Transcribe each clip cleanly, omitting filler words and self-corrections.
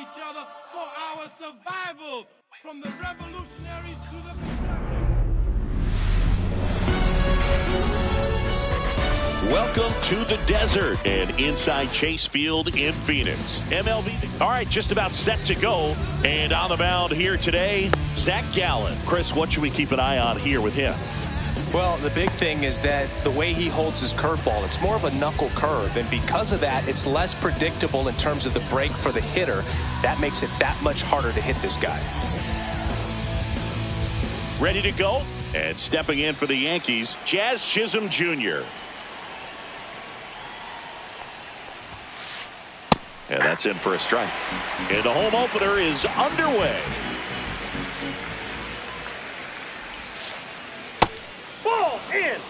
each other for our survival, from the revolutionaries to the conservatives. Welcome to the desert and inside Chase Field in Phoenix. MLB. All right, just about set to go. And on the mound here today, Zach Gallen. Chris, what should we keep an eye on here with him? Well, the big thing is that the way he holds his curveball, it's more of a knuckle curve. And because of that, it's less predictable in terms of the break for the hitter. That makes it that much harder to hit this guy. Ready to go? And stepping in for the Yankees, Jazz Chisholm Jr. And that's in for a strike. And the home opener is underway. Ball in.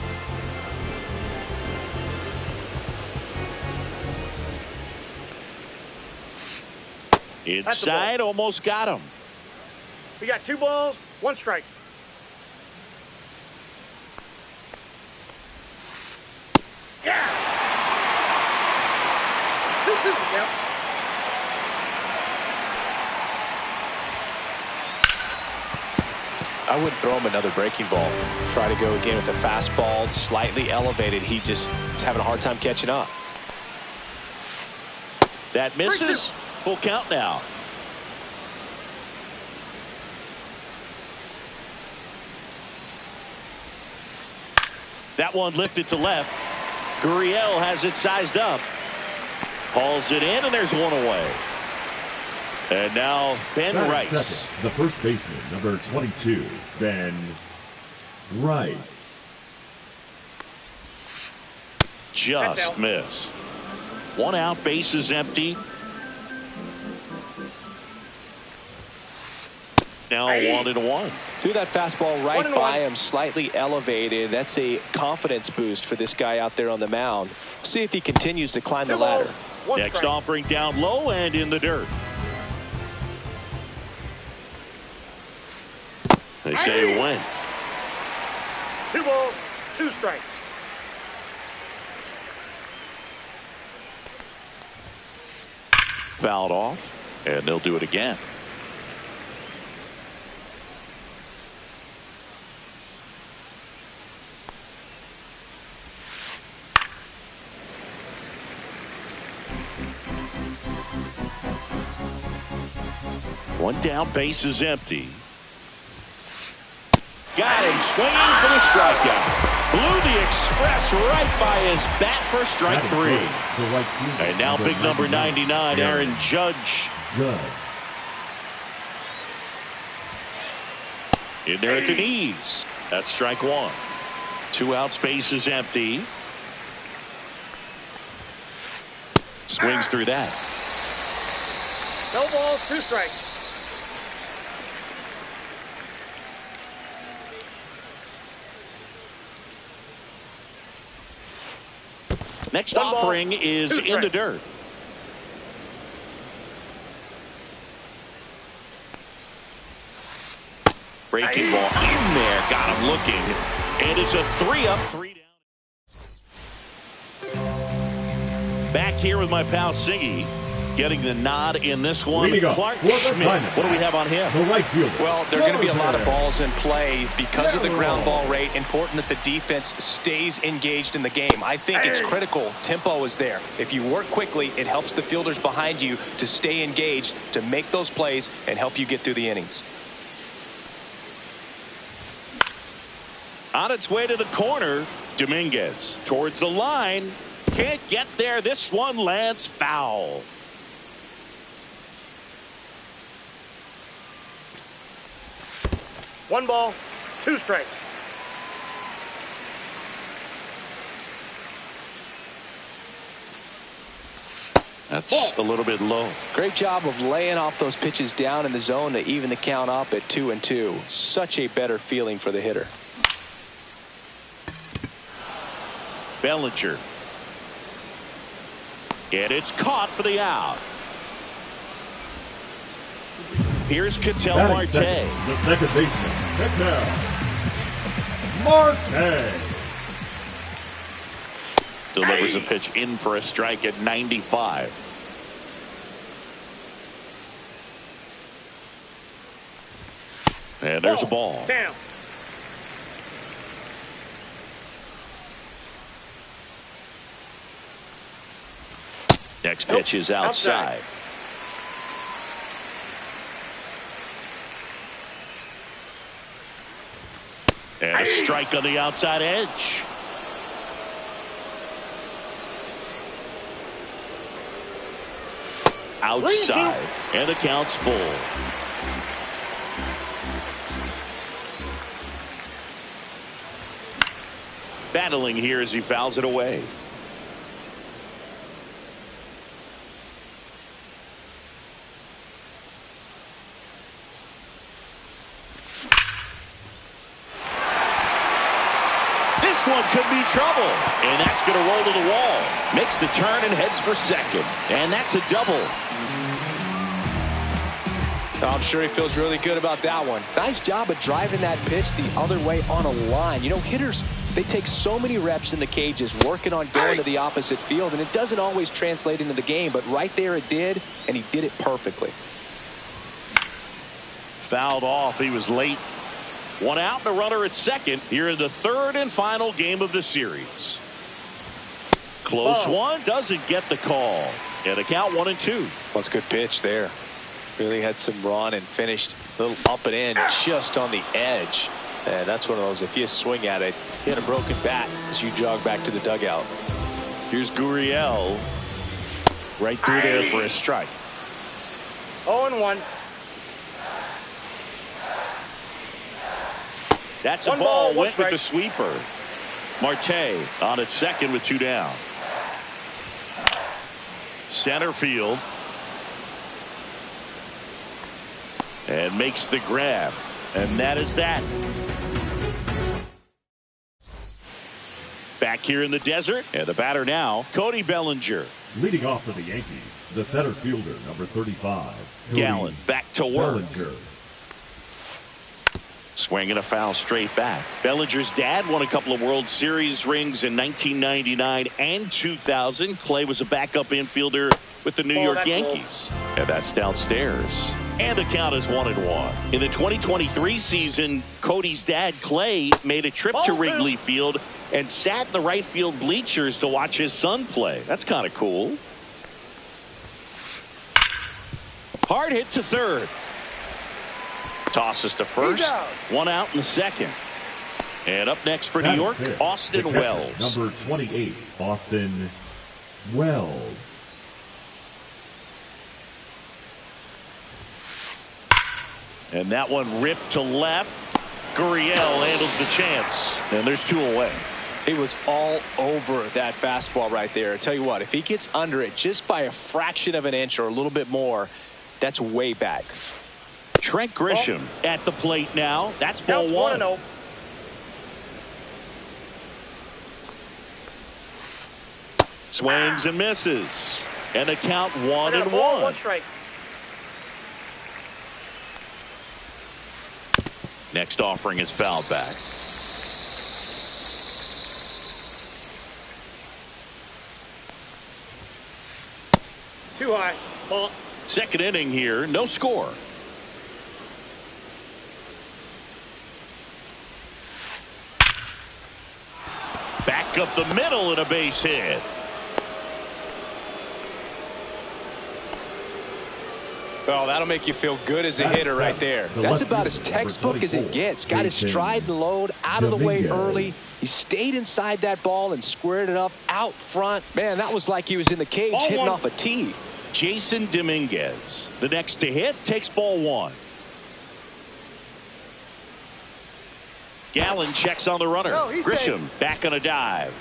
Inside, almost got him. We got 2 balls, 1 strike. Yeah. 2-2. Yep. I wouldn't throw him another breaking ball. Try to go again with a fastball, slightly elevated. He just is having a hard time catching up. That misses. Full count now. That one lifted to left. Gurriel has it sized up. Hauls it in, and there's one away. And now Ben Rice. Second, the first baseman, number 22, Ben Rice. Just missed. 1 out, bases empty. Now 1-1. Threw that fastball right by him, slightly elevated. That's a confidence boost for this guy out there on the mound. See if he continues to climb the ladder. Next offering down low and in the dirt. They say a win. 2 balls, 2 strikes. Fouled off, and they'll do it again. One down, base is empty. Got him swinging for the strikeout. Blew the express right by his bat for strike 3. And now big number 99, Aaron Judge. In there at the knees. That's strike 1. 2 outs, base is empty. Swings through that. No balls, 2 strikes. Next offering is in the dirt. Breaking ball in there, got him looking. And it's a 3-up, 3 down. Back here with my pal Siggy, getting the nod in this one. Clark Schmidt, what do we have on him? The right fielder. Well, there are going to be a lot of balls in play because of the ground ball rate. Important that the defense stays engaged in the game. I think it's critical. Tempo is there. If you work quickly, it helps the fielders behind you to stay engaged, to make those plays, and help you get through the innings. On its way to the corner, Dominguez towards the line. Can't get there. This one lands foul. One ball, 2 strikes. That's a little bit low. Great job of laying off those pitches down in the zone to even the count up at 2-2. Such a better feeling for the hitter. Bellinger. And it's caught for the out. Here's Ketel Marte. The second baseman, Ketel Marte. Delivers a pitch in for a strike at 95. And there's a ball. Down. Next pitch is outside. And a strike on the outside edge. Outside. And the count's full. Battling here as he fouls it away. This one could be trouble, and that's going to roll to the wall. Makes the turn and heads for second, and that's a double. I'm sure he feels really good about that one. Nice job of driving that pitch the other way on a line. You know, hitters, they take so many reps in the cages working on going to the opposite field, and it doesn't always translate into the game, but right there it did, and he did it perfectly. Fouled off. He was late. One out and a runner at second here in the third and final game of the series. Close one, doesn't get the call. And a count 1-2. Well, it's a good pitch there. Really had some run and finished a little up and in just on the edge. And that's one of those, if you swing at it, hit a broken bat as you jog back to the dugout. Here's Gurriel. Right through there for a strike. 0-1. That's a ball. Went with the sweeper. Marte on at second with 2 down. Center field. And makes the grab. And that is that. Back here in the desert. And the batter now, Cody Bellinger. Leading off for the Yankees, the center fielder, number 35. Gallen back to work. Bellinger. Swinging a foul straight back. Bellinger's dad won a couple of World Series rings in 1999 and 2000. Clay was a backup infielder with the New York Yankees. And that's downstairs. And the count is 1-1. In the 2023 season, Cody's dad, Clay, made a trip to Wrigley Field and sat in the right field bleachers to watch his son play. That's kind of cool. Hard hit to third. Tosses to first. One out in the second. And up next for New York, Austin Wells. Number 28, Austin Wells. And that one ripped to left. Gurriel handles the chance. And there's 2 away. He was all over that fastball right there. I tell you what, if he gets under it just by a fraction of an inch or a little bit more, that's way back. Trent Grisham at the plate now. That's ball 1. 1-0. Swings and misses. And the count 1-1. 1 strike. Next offering is fouled back. Too high. Ball. Second inning here, no score. Back up the middle and a base hit. Well, that'll make you feel good as a hitter right there. That's about as textbook as it gets. Got his stride and load out of the way early. He stayed inside that ball and squared it up out front. Man, that was like he was in the cage hitting off a tee. Jason Dominguez, the next to hit, takes ball 1. Gallen checks on the runner. Grisham back on a dive.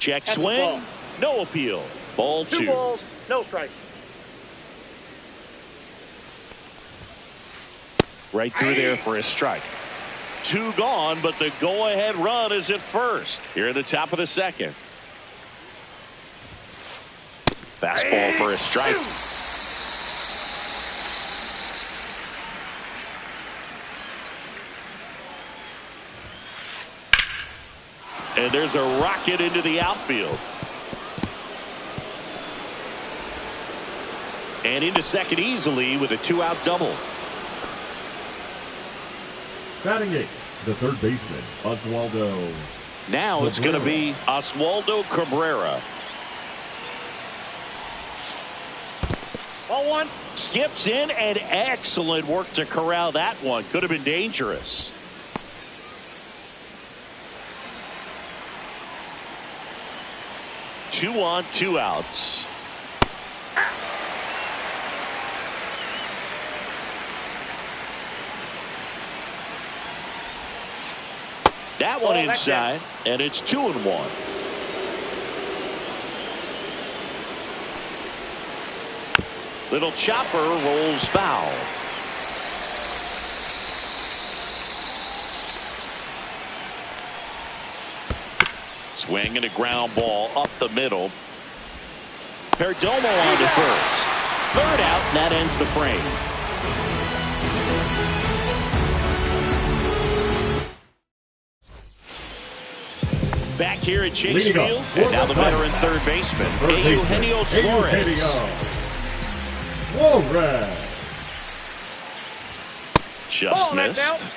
Check swing. No appeal. Ball 2. 2 balls, no strike. Right through there for a strike. 2 gone, but the go-ahead run is at first. Here at the top of the second. Fastball for a strike. And there's a rocket into the outfield. And into second easily with a 2-out double. Batting eighth, the third baseman, Oswaldo. Now it's going to be Oswaldo Cabrera. Ball one. Skips in, and excellent work to corral that one. Could have been dangerous. Two on, 2 outs. That one inside, and it's 2-1. Little chopper rolls foul. Swing and a ground ball up the middle. Perdomo on to first. Third out, and that ends the frame. Back here at Chase Field, and now the veteran third baseman, Eugenio Suarez. Just missed.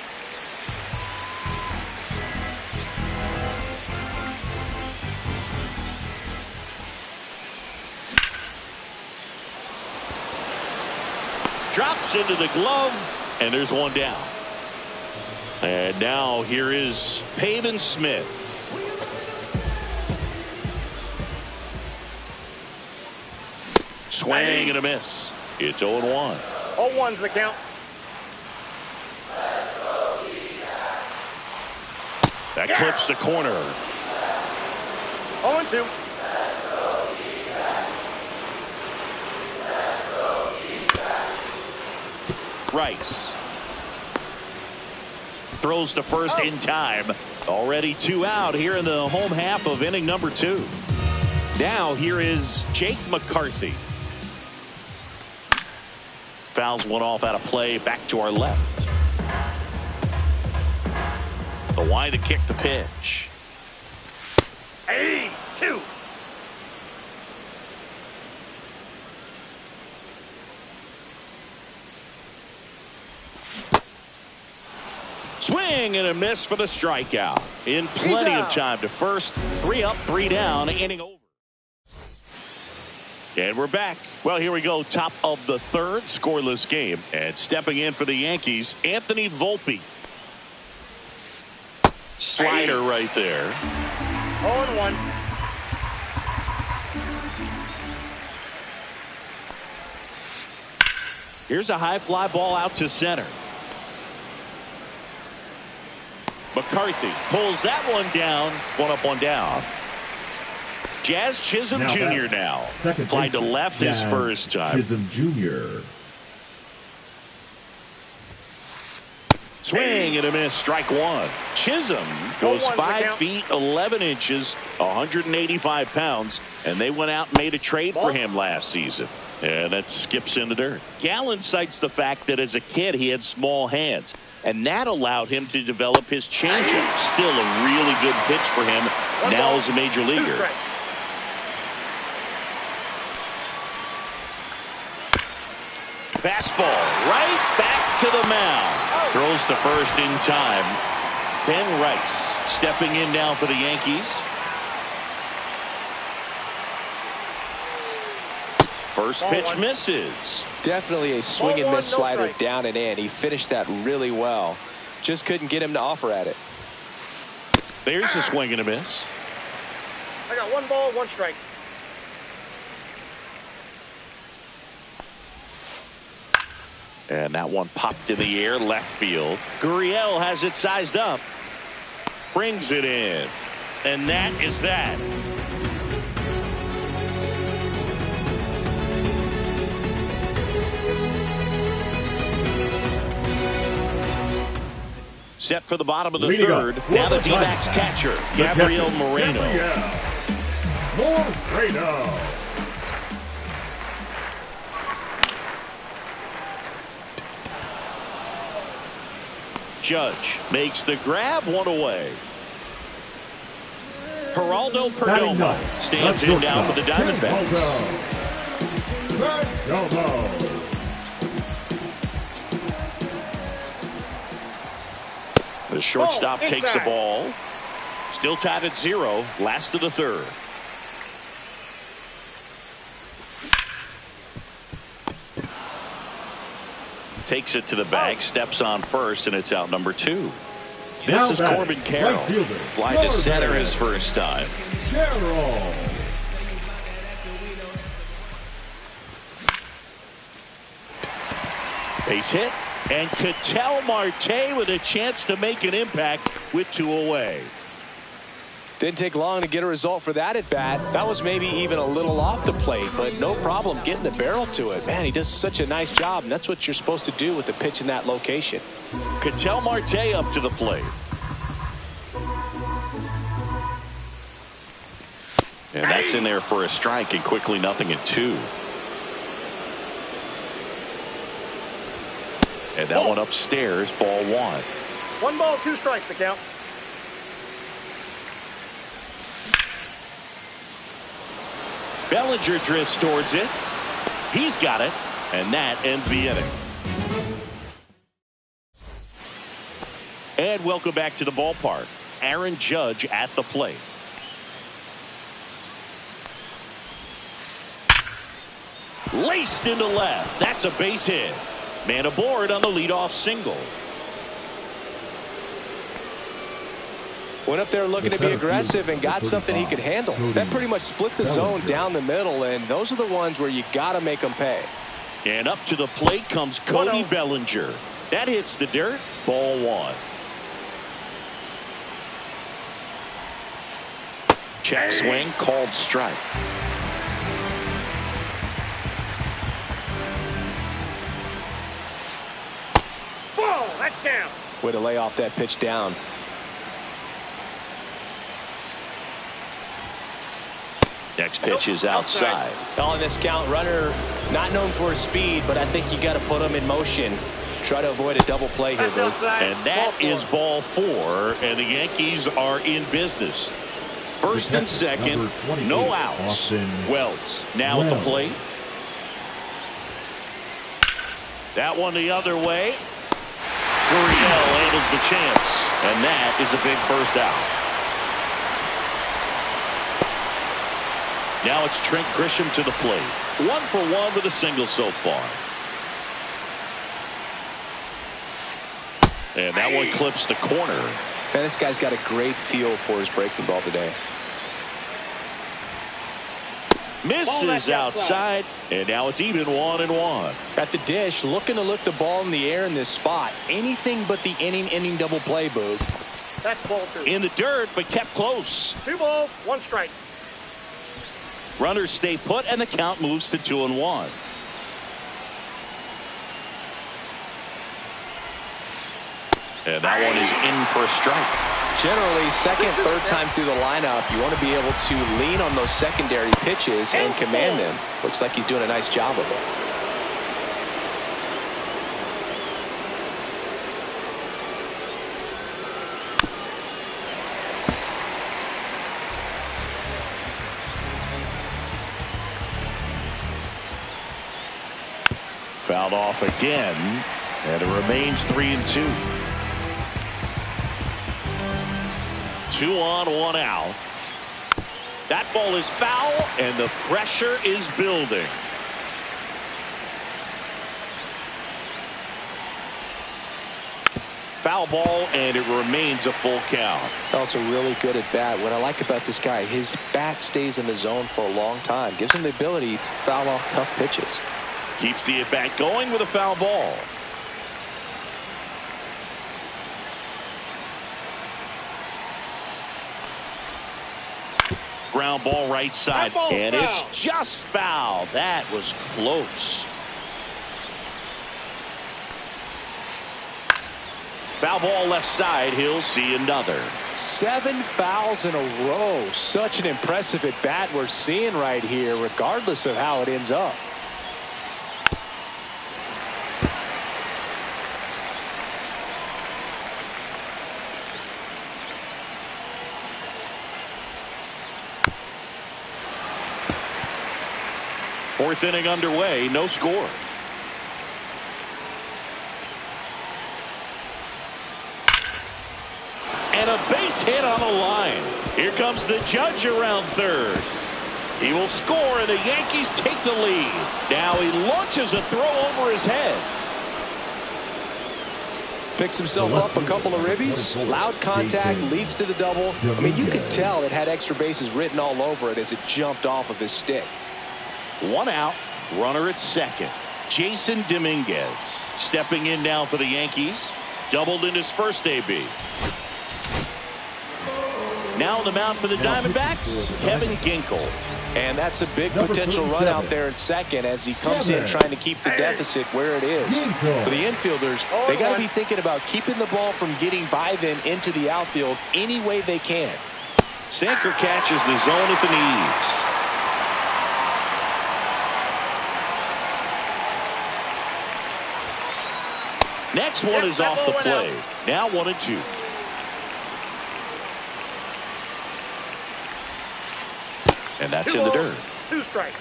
Drops into the glove, and there's one down. And now here is Pavin Smith. Swing and a miss. It's 0-1. 0-1's the count. That clips the corner. 0-2. Rice throws to first in time. Already 2 out here in the home half of inning number 2. Now here is Jake McCarthy. Fouls one off out of play. Back to our left. The wide to kick the pitch. 2. Swing and a miss for the strikeout. In plenty of time to first. 3 up, 3 down. Inning over. And we're back. Well, here we go. Top of the third, scoreless game. And stepping in for the Yankees, Anthony Volpe. Slider right there. 0-1. Here's a high fly ball out to center. McCarthy pulls that one down. 1 up, 1 down. Jazz Chisholm Jr. now. Fly to left his first time. Chisholm Jr. Swing and a miss. Strike 1. Chisholm goes 5 feet 11 inches, 185 pounds, and they went out and made a trade for him last season. And that skips in the dirt. Gallen cites the fact that as a kid he had small hands, and that allowed him to develop his changeup. Still a really good pitch for him now as a major leaguer. Fastball right back to the mound. Throws to first in time. Ben Rice stepping in now for the Yankees. First pitch misses. Definitely a swing and miss slider down and in. He finished that really well. Just couldn't get him to offer at it. There's a swing and a miss. I got 1 ball, 1 strike. And that one popped in the air left field. Gurriel has it sized up. Brings it in. And that is that. Set for the bottom of the third. Now the D-backs catcher, Gabriel Moreno. Judge makes the grab, 1 away. Geraldo Perdomo stands in now for the Diamondbacks. The shortstop takes the ball. Still tied at 0. Last of the third. Takes it to the bag, steps on first, and it's out number 2. This is Corbin Carroll. Fly to center his first time. Carroll. Base hit. And Ketel Marte with a chance to make an impact with 2 away. Didn't take long to get a result for that at bat. That was maybe even a little off the plate, but no problem getting the barrel to it. Man, he does such a nice job, and that's what you're supposed to do with the pitch in that location. Ketel Marte up to the plate. And that's in there for a strike, and quickly nothing at 2. And that one upstairs, ball 1. 1 ball, 2 strikes the count. Bellinger drifts towards it. He's got it, and that ends the inning. And welcome back to the ballpark. Aaron Judge at the plate. Laced into left. That's a base hit. Man aboard on the leadoff single. Went up there looking to be aggressive and got something he could handle. That pretty much split the zone down the middle, and those are the ones where you got to make them pay. And up to the plate comes Cody Bellinger. That hits the dirt. Ball 1. Check swing, called strike. Ball, that's down. Way to lay off that pitch down. Next pitch is outside. On this count, runner not known for his speed, but I think you got to put him in motion. Try to avoid a double play here, Boo. And that is ball 4, and the Yankees are in business. First and second, no outs. Wells now at the plate. That one the other way. Gurriel handles the chance, and that is a big first out. Now it's Trent Grisham to the plate. 1 for 1 with a single so far. And that one clips the corner. Man, this guy's got a great feel for his breaking ball today. Misses outside, and now it's even 1-1. At the dish, looking to look the ball in the air in this spot. Anything but the inning double play, Boo. That's ball 2. In the dirt, but kept close. 2 balls, 1 strike. Runners stay put, and the count moves to 2-1. And that one is in for a strike. Generally, second, third time through the lineup, you want to be able to lean on those secondary pitches and command them. Looks like he's doing a nice job of it. Fouled off again, and it remains 3-2. 2 on, 1 out. That ball is foul, and the pressure is building. Foul ball, and it remains a full count. Also really good at bat. What I like about this guy, his bat stays in the zone for a long time. Gives him the ability to foul off tough pitches. Keeps the at-bat going with a foul ball. Ground ball right side, and foul. it's just foul. That was close. Foul ball left side. He'll see another. 7 fouls in a row. Such an impressive at bat we're seeing right here, regardless of how it ends up. Fourth inning underway, no score. And a base hit on the line. Here comes the judge around third. He will score, and the Yankees take the lead. Now he launches a throw over his head. Picks himself up a couple of ribbies. Loud contact leads to the double. I mean, you could tell it had extra bases written all over it as it jumped off of his stick. 1 out, runner at second. Jason Dominguez stepping in now for the Yankees. Doubled in his first AB. Now on the mound for the Diamondbacks, Kevin Ginkel. And that's a big potential run out there at second as he comes in trying to keep the deficit where it is. For the infielders, they got to be thinking about keeping the ball from getting by them into the outfield any way they can. Sinker catches the zone at the knees. Next one is off the plate. Now 1-2. And that's in the dirt. 2 strikes.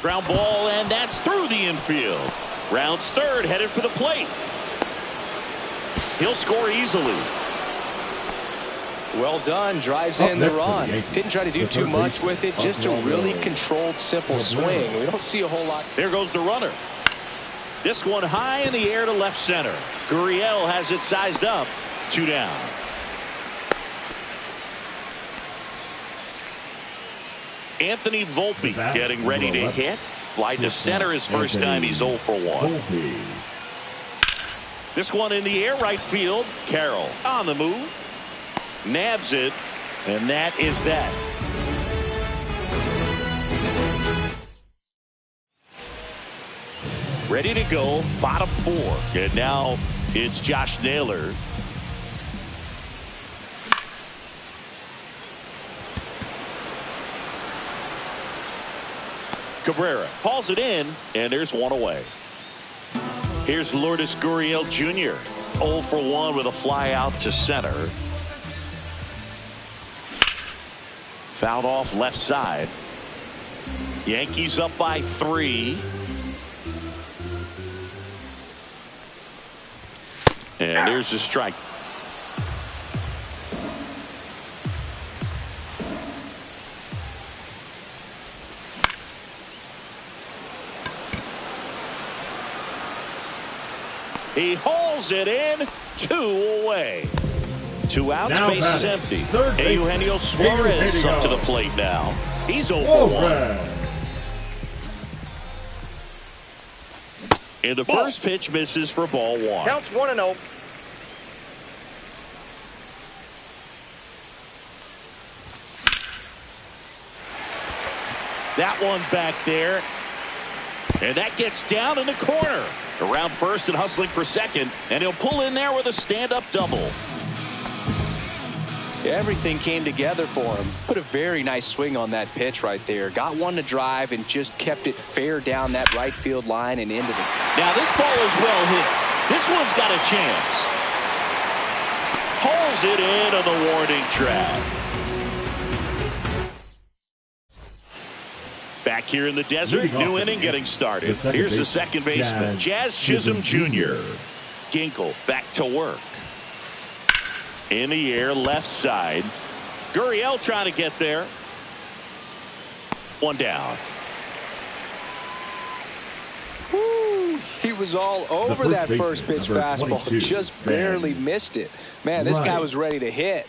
Ground ball, and that's through the infield. Rounds third, headed for the plate. He'll score easily. Well done. Drives in the run. Didn't try to do too much with it. Just a really controlled, simple swing. We don't see a whole lot. There goes the runner. This one high in the air to left center. Gurriel has it sized up. 2 down. Anthony Volpe getting ready to hit. Fly to center his first time. He's 0 for 1. This one in the air right field. Carroll on the move. Nabs it. And that is that. Ready to go. Bottom 4. And now it's Josh Naylor. Cabrera calls it in, and there's 1 away. Here's Lourdes Gurriel Jr. 0 for 1 with a fly out to center. Fouled off left side. Yankees up by 3. And there's the strike. He hauls it in. 2 away. 2 outs, base is empty. Eugenio Suarez up to the plate now. He's 0 for 1. And the first pitch misses for ball 1. Counts 1-0. That one back there. And that gets down in the corner. Around first and hustling for second. And he'll pull in there with a stand-up double. Everything came together for him. Put a very nice swing on that pitch right there. Got one to drive and just kept it fair down that right field line and into the. Now this ball is well hit. This one's got a chance. Hauls it in on the warning track. Back here in the desert, new inning getting started. Here's the second baseman, Jazz Chisholm Jr. Ginkel back to work. In the air, left side. Gurriel trying to get there. 1 down. Woo, he was all over that first pitch fastball. Just barely missed it. Man, this guy was ready to hit.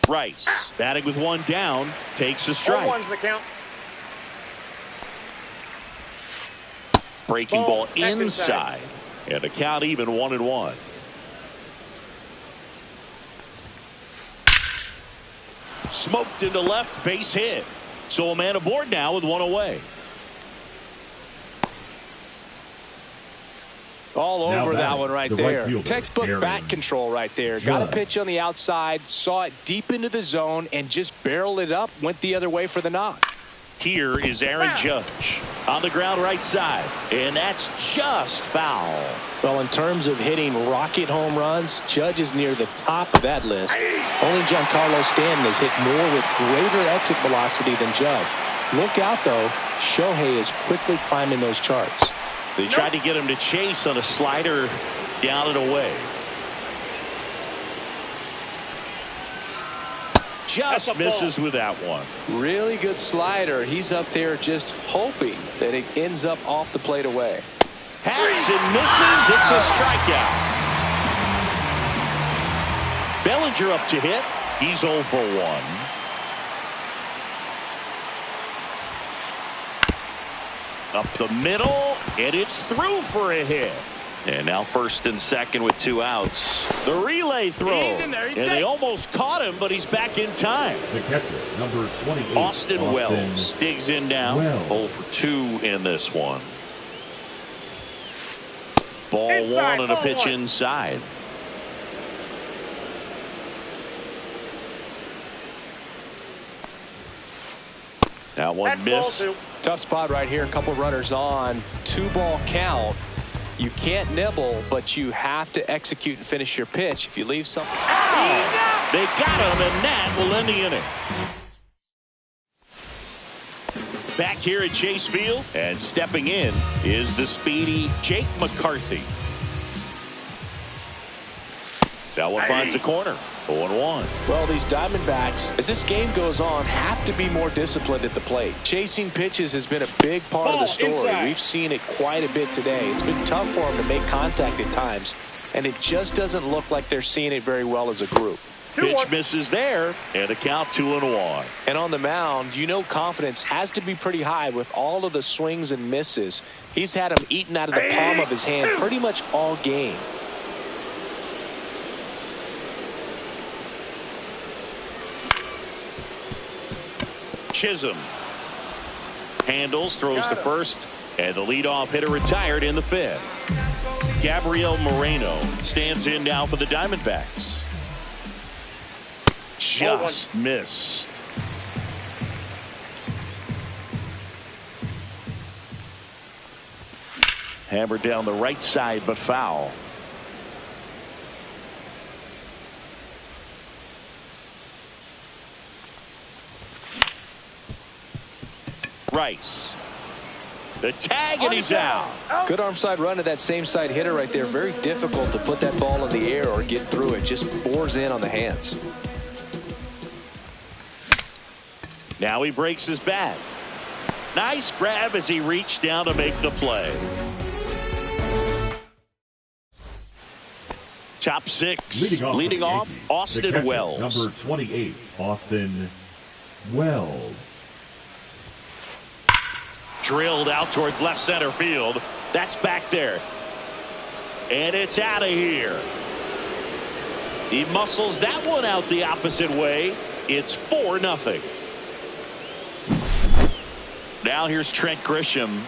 Rice batting with 1 down, takes a strike. 1-1's the count. Breaking ball inside. And the count even 1-1. Smoked into left, base hit. So a man aboard now with 1 away. All over that one right there. Textbook bat control right there. Got a pitch on the outside, saw it deep into the zone, and just barreled it up, went the other way for the knock. Here is Aaron Judge on the ground right side, and that's just foul. Well, in terms of hitting rocket home runs, Judge is near the top of that list. Only Giancarlo Stanton has hit more with greater exit velocity than Judge. Look out, though. Shohei is quickly climbing those charts. They tried to get him to chase on a slider down and away. Just misses with that one. Really good slider. He's up there just hoping that it ends up off the plate away. Hacks and misses. It's a strikeout. Bellinger up to hit. He's 0 for 1. Up the middle, and it's through for a hit. And now first and second with 2 outs. The relay throw. And they almost caught him, but he's back in time. The catcher, number 28. Austin Wells digs in now. 0 for 2 in this one. Ball Inside, 1 and a ball pitch 1. inside. That one That's missed. ball 2. Tough spot right here. A couple runners on. 2-ball count. You can't nibble, but you have to execute and finish your pitch. If you leave something. Ow! They got him, and that will end the inning. Back here at Chase Field, and stepping in is the speedy Jake McCarthy. That one finds the corner. 0-1. Well, these Diamondbacks, as this game goes on, have to be more disciplined at the plate. Chasing pitches has been a big part of the story. Inside. We've seen it quite a bit today. It's been tough for them to make contact at times, and it just doesn't look like they're seeing it very well as a group. Pitch misses there, and a count 2-1. And on the mound, you know confidence has to be pretty high with all of the swings and misses. He's had them eaten out of the palm of his hand pretty much all game. Chisholm handles, throws to first, and the leadoff hitter retired in the 5th. Gabriel Moreno stands in now for the Diamondbacks. Just missed. Hammered down the right side, but foul. Rice. The tag, and he's out. Good arm side run to that same side hitter right there. Very difficult to put that ball in the air or get through it. Just bores in on the hands. Now he breaks his bat. Nice grab as he reached down to make the play. Top 6. Leading off Austin catcher, Wells. Number 28, Austin Wells. Drilled out towards left center field. That's back there. And it's out of here. He muscles that one out the opposite way. It's 4-0. Now here's Trent Grisham.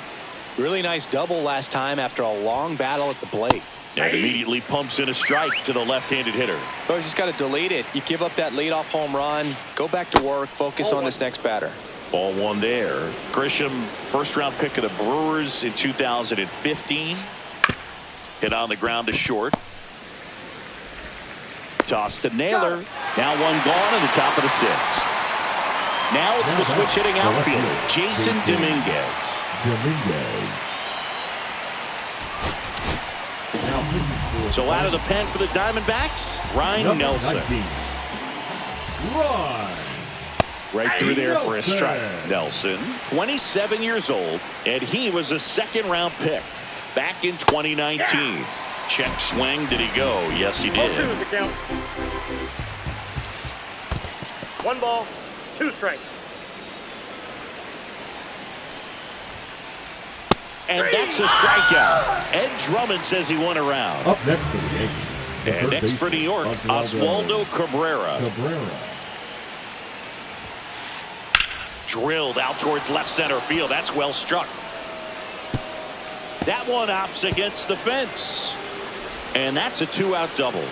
Really nice double last time after a long battle at the plate. And immediately pumps in a strike to the left-handed hitter. Oh, you just got to delete it. You give up that leadoff home run. Go back to work. Focus on this next batter. Ball 1 there. Grisham, first-round pick of the Brewers in 2015. Hit on the ground to short. Toss to Naylor. Now 1 gone in the top of the 6th. Now it's the switch hitting outfielder, Jason Dominguez. So out of the pen for the Diamondbacks, Ryan Nelson. Right through there for a strike. Nelson, 27 years old, and he was a second-round pick back in 2019. Check swing. Did he go? Yes, he did. 0-2 is the count. 1 ball, 2 strikes. And that's a strikeout. Ed Drummond says he won a round. Up next for the Yankees. And next for New York, Oswaldo Cabrera. Drilled out towards left center field. That's well struck. That one opts against the fence. And that's a 2-out double.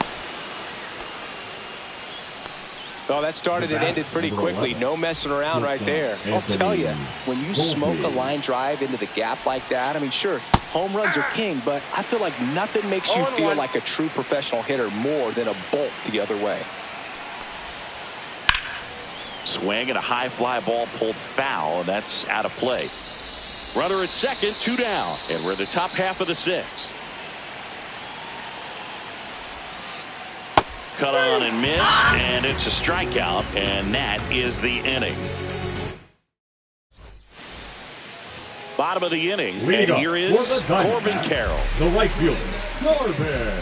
Oh, that started and ended pretty quickly. No messing around right there. I'll tell you, when you smoke a line drive into the gap like that, I mean, sure, home runs are king, but I feel like nothing makes you feel like a true professional hitter more than a bolt the other way. Swing and a high fly ball pulled foul, and that's out of play. Runner at second, 2 down. And we're in the top half of the 6th. Cut on and missed, and it's a strikeout, and that is the inning. Bottom of the inning, and here is Corbin Carroll. The right fielder, Corbin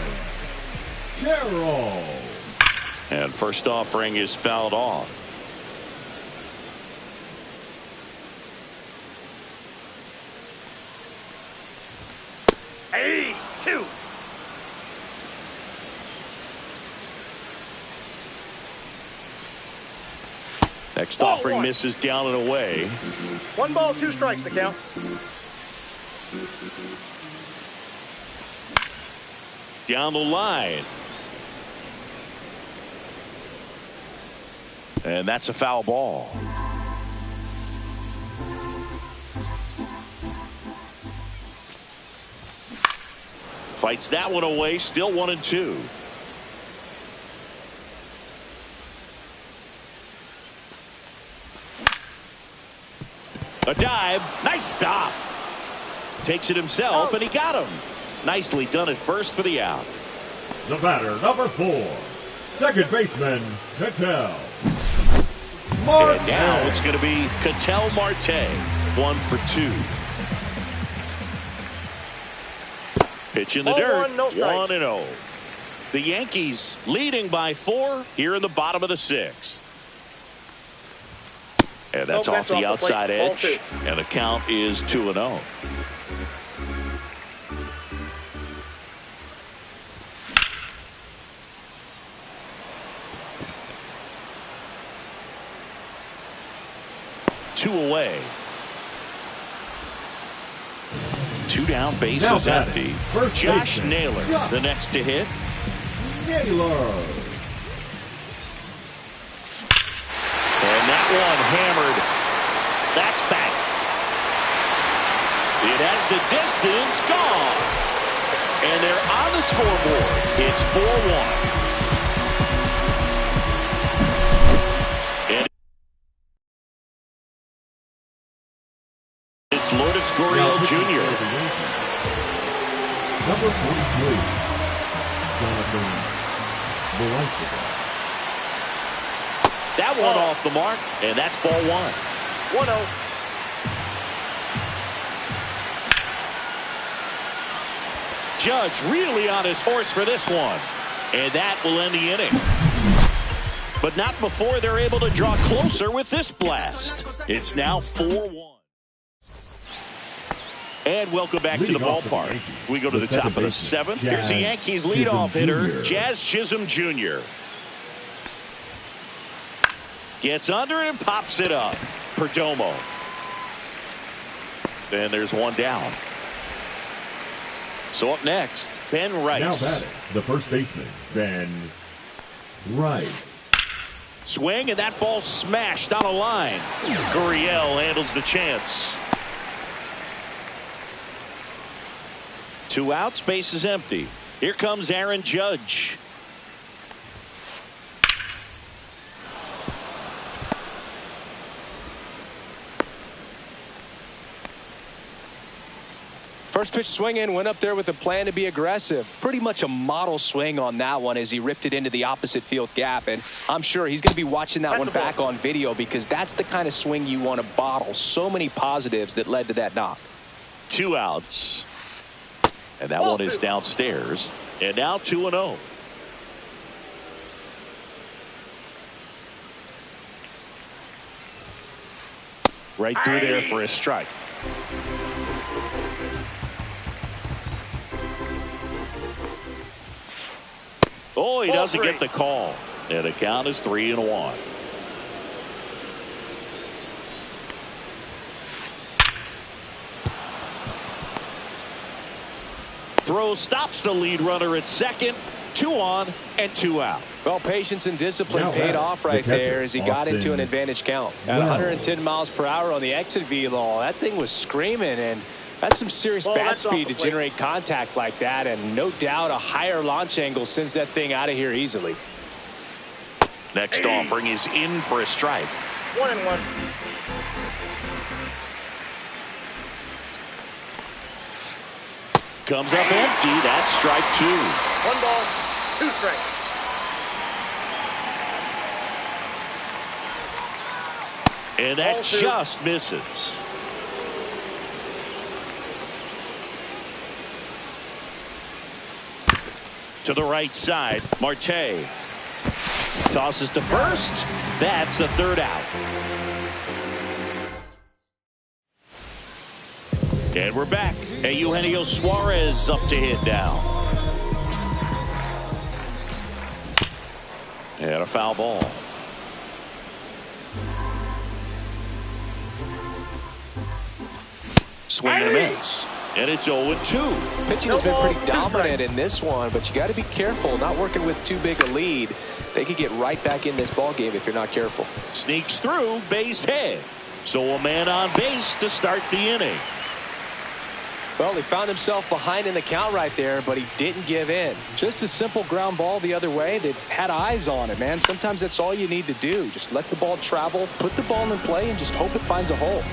Carroll. And first offering is fouled off. Hey, 2. Next offering misses down and away. 1 ball, 2 strikes the count. Down the line. And that's a foul ball. Fights that one away, still 1-2. A dive, nice stop. Takes it himself, and he got him. Nicely done at first for the out. The batter, number 4, second baseman, Ketel Marte. And now it's going to be Ketel Marte, 1 for 2. Pitch in the dirt, 1-0. The Yankees leading by 4 here in the bottom of the 6th. And that's off the outside edge, and the count is 2-0. Two away. 2 down, base is empty. Josh Naylor, the next to hit. Naylor. And that one hammered. That's back. It has the distance, gone. And they're on the scoreboard. It's 4-1. Gurriel Jr. Number 43, Jonathan Velasquez. That one off the mark, and that's ball 1. 1-0. Judge really on his horse for this one, and that will end the inning. But not before they're able to draw closer with this blast. It's now 4-1. And welcome back to the ballpark. We go to the top of the 7th. Here's the Yankees leadoff hitter, Jazz Chisholm Jr. Gets under it and pops it up. Perdomo. Then there's 1 down. So up next, Ben Rice. Now batting, the first baseman, Ben Rice. Swing, and that ball smashed on a line. Gurriel handles the chance. 2 outs, base is empty. Here comes Aaron Judge. First pitch swing in, went up there with a plan to be aggressive. Pretty much a model swing on that one as he ripped it into the opposite field gap. And I'm sure he's going to be watching that one back on video, because that's the kind of swing you want to bottle. So many positives that led to that knock. 2 outs. And that one is downstairs. And now 2-0. Right through there for a strike. Oh, he doesn't get the call. And the count is 3-1. Throw stops the lead runner at second. 2 on and 2 out. Well, patience and discipline paid off right there as he got into an advantage count. At 110 miles per hour on the exit velo, that thing was screaming, and that's some serious bat speed to generate contact like that, and no doubt a higher launch angle sends that thing out of here easily. Next offering is in for a strike. 1-1. comes up empty. That's strike 2. 1 ball, 2 strikes. And that Ball 2. just misses. To the right side, Marte tosses to first. That's the 3rd out. And we're back. Hey, Eugenio Suarez up to hit now. And a foul ball. Swing and a miss. And it's 0-2. Pitching has been pretty dominant in this one, but you got to be careful. Not working with too big a lead. They could get right back in this ball game if you're not careful. Sneaks through, base hit. So a man on base to start the inning. Well, he found himself behind in the count right there, but he didn't give in. Just a simple ground ball the other way. They've had eyes on it, man. Sometimes that's all you need to do. Just let the ball travel, put the ball in play, and just hope it finds a hole.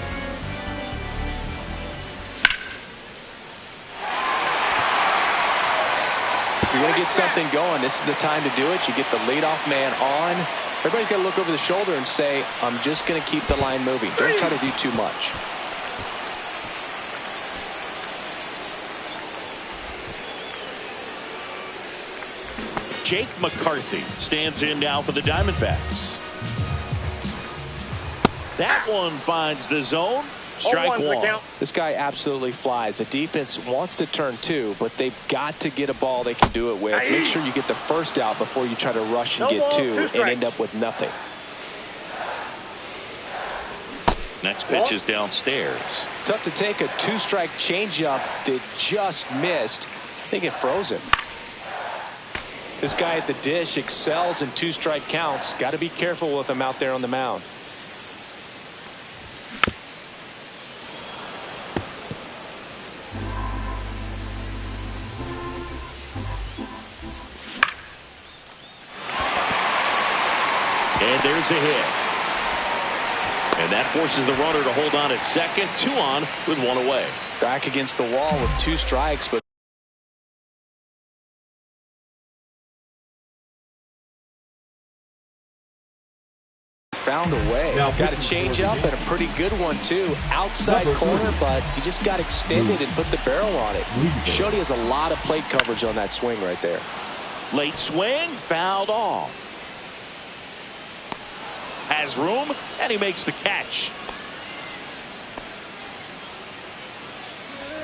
If you're going to get something going, this is the time to do it. You get the leadoff man on. Everybody's got to look over the shoulder and say, I'm just going to keep the line moving. Don't try to do too much. Jake McCarthy stands in now for the Diamondbacks. That one finds the zone. Strike 1. This guy absolutely flies. The defense wants to turn 2, but they've got to get a ball they can do it with. Make sure you get the first out before you try to rush and get 2 and end up with nothing. Next pitch is downstairs. Tough to take a 2-strike changeup that just missed. I think it froze him. This guy at the dish excels in 2-strike counts. Got to be careful with him out there on the mound. And there's a hit. And that forces the runner to hold on at second. 2 on with 1 away. Back against the wall with 2 strikes, but found a way. Got a change up and a pretty good one too. Outside corner, but he just got extended and put the barrel on it. Showed he has a lot of plate coverage on that swing right there. Late swing, fouled off. Has room, and he makes the catch.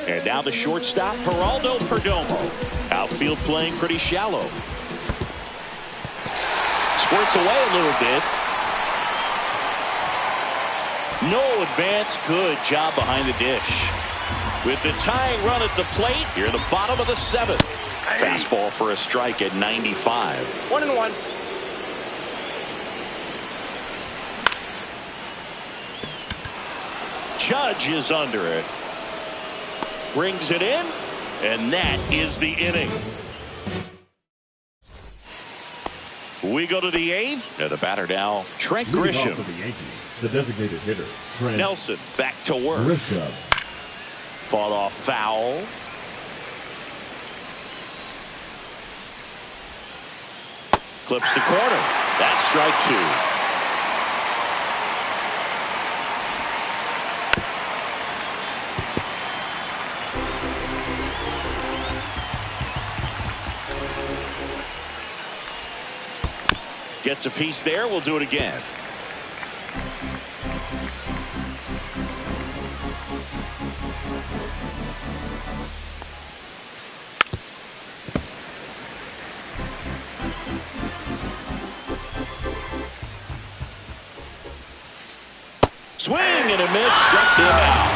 And now the shortstop, Geraldo Perdomo. Outfield playing pretty shallow. Squirts away a little bit. No advance. Good job behind the dish. With the tying run at the plate, here in the bottom of the 7th. Fastball for a strike at 95. 1-1. Judge is under it. Brings it in, and that is the inning. We go to the 8th. And the batter now, Trent Grisham. For the Yankees, the designated hitter, Trent Nelson back to work. Grisham. Fought off foul. Clips the corner. That's strike 2. Gets a piece there. We'll do it again. Swing and a miss. Struck him out.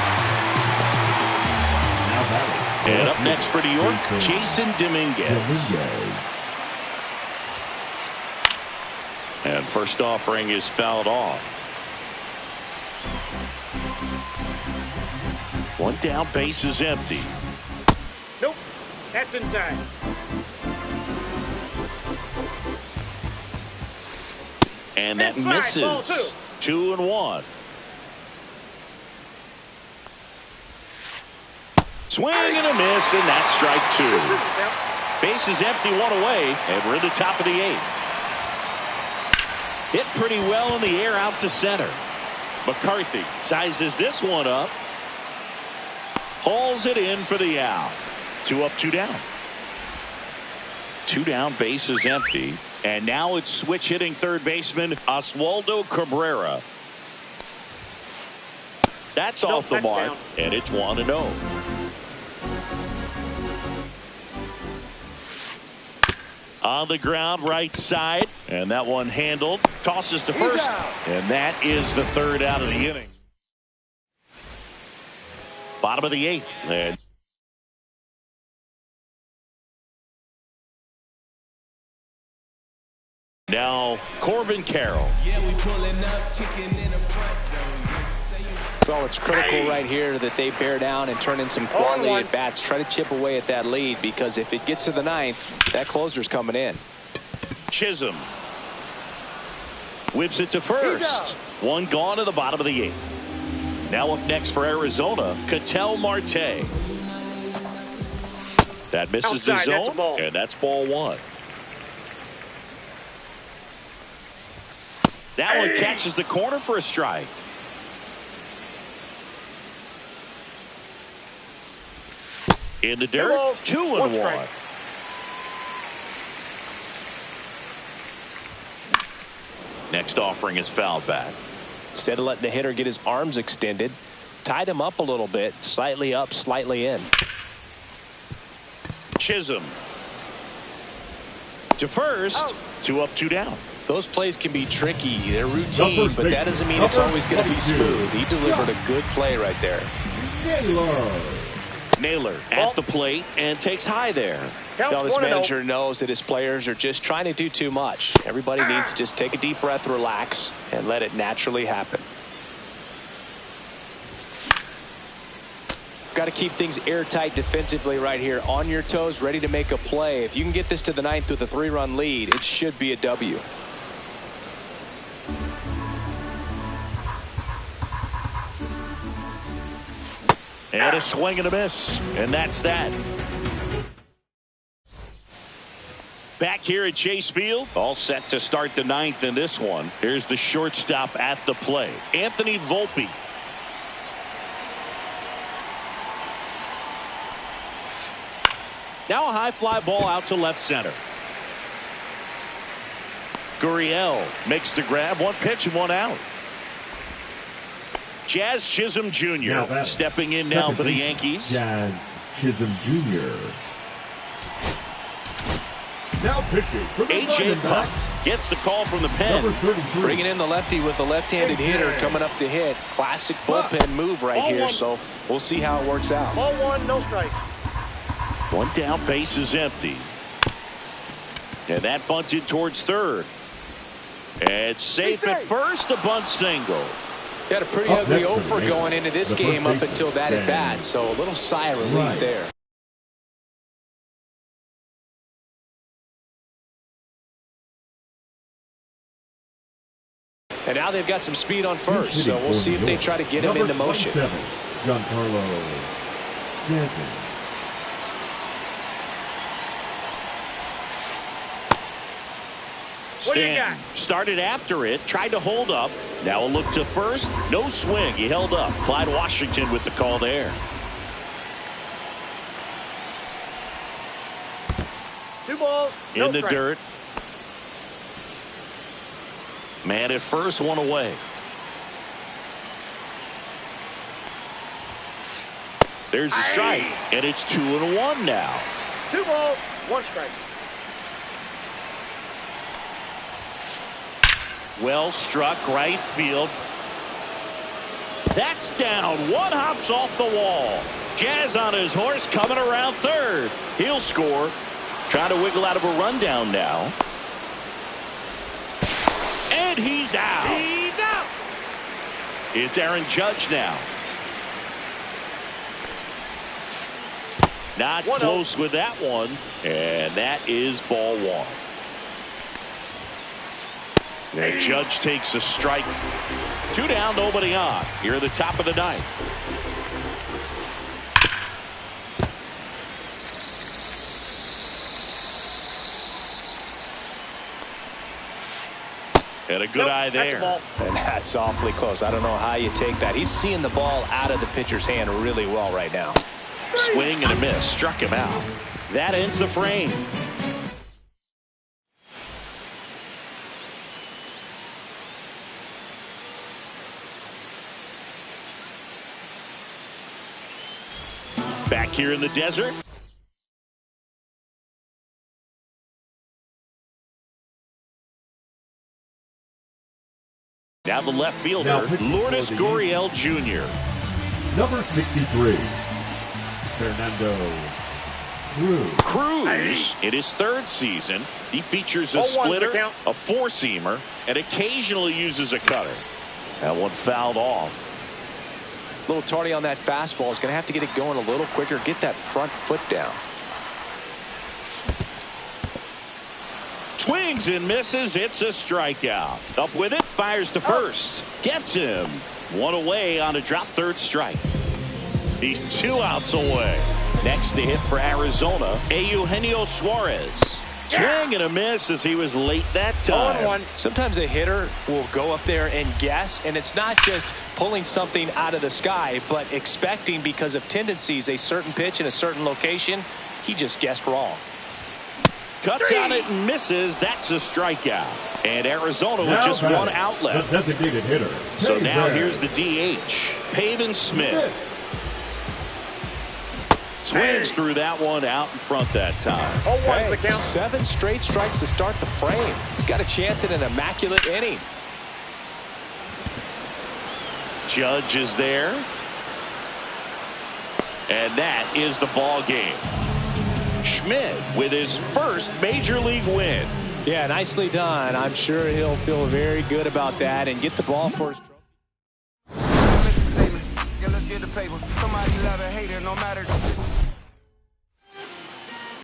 And up next for New York, Jason Dominguez. And first offering is fouled off. One down, base is empty. Nope, that's inside. And that Inside, misses. 2-1. Swing and a miss, and that's strike two. Bases empty, one away, and we're in the top of the eighth. Hit pretty well in the air out to center. McCarthy sizes this one up. Hauls it in for the out. 2 up, 2 down. 2 down, bases empty. And now it's switch hitting third baseman Oswaldo Cabrera. That's off the mark, down. and it's 1-0. On the ground, right side, and that one handled. Tosses to first, and that is the third out of the inning. Bottom of the eighth, and now Corbin Carroll. Well, it's critical right here that they bear down and turn in some quality at bats. Try to chip away at that lead, because if it gets to the ninth, that closer's coming in. Chisholm whips it to first. One gone to the bottom of the eighth. Now up next for Arizona, Ketel Marte. That misses the zone, and that's ball one. That one catches the corner for a strike. In the dirt, 2-1. Next offering is fouled back. Instead of letting the hitter get his arms extended, tied him up a little bit, slightly up, slightly in. Chisholm to first. 2 up, 2 down. Those plays can be tricky. They're routine, but that doesn't mean it's always going to be smooth. He delivered a good play right there. Naylor at the plate and takes high there. Now this manager knows that his players are just trying to do too much. Everybody needs to just take a deep breath, relax, and let it naturally happen. Got to keep things airtight defensively right here. On your toes, ready to make a play. If you can get this to the ninth with a 3-run lead, it should be a W. And a swing and a miss. And that's that. Back here at Chase Field, all set to start the ninth in this one. Here's the shortstop at the plate, Anthony Volpe. Now a high fly ball out to left center. Gurriel makes the grab. One pitch and one out. Jazz Chisholm Jr. stepping in now for the Yankees. Jazz Chisholm Jr. Now pitching for the A.J. Puck gets the call from the pen. Bringing in the lefty with the left-handed hitter coming up to hit. Classic bullpen move right here, so we'll see how it works out. Ball one, no strike. One down, base is empty. And that bunted towards third. And safe at first, a bunt single. Got a pretty ugly over going into this game up until that at bat, so a little sigh of relief there. And now they've got some speed on first, so we'll see if they try to get him into motion. Giancarlo Stanton. Stanton started after it, tried to hold up. Now a look to first. No swing. He held up. Clyde Washington with the call there. Two balls, no in the strike. dirt. Man at first, one away. There's a strike, and it's 2-1 now. 2 balls, 1 strike. Well struck, right field. That's down. One hops off the wall. Jazz on his horse coming around third. He'll score. Trying to wiggle out of a rundown now. And he's out. He's out. It's Aaron Judge now. Not close with that one. And that is ball one. And Judge takes a strike. 2 down, nobody on. Here at the top of the ninth. And a good eye there. And that's awfully close. I don't know how you take that. He's seeing the ball out of the pitcher's hand really well right now. Swing and a miss. Struck him out. That ends the frame. Back here in the desert. Now the left fielder, Lourdes Gurriel Jr. Number 63, Fernando Cruz. In his third season, he features a splitter, a four-seamer, and occasionally uses a cutter. That one fouled off. A little tardy on that fastball. Is going to have to get it going a little quicker. Get that front foot down. Swings and misses. It's a strikeout. Up with it. Fires to first. Gets him. One away on a drop third strike. He's 2 outs away. Next to hit for Arizona, Eugenio Suarez. Swing and a miss as he was late that time. Sometimes a hitter will go up there and guess, and it's not just pulling something out of the sky, but expecting because of tendencies a certain pitch in a certain location. He just guessed wrong. Cuts on it and misses. That's a strikeout. And Arizona with just one outlet. The designated hitter. So now here's the DH, Pavin Smith. Swings through that one out in front that time. The count. 7 straight strikes to start the frame. He's got a chance at an immaculate inning. Judge is there. And that is the ball game. Schmidt with his first major league win. Yeah, nicely done. I'm sure he'll feel very good about that and get the ball for his Let's get the paper. Somebody love it, hate it, no matter.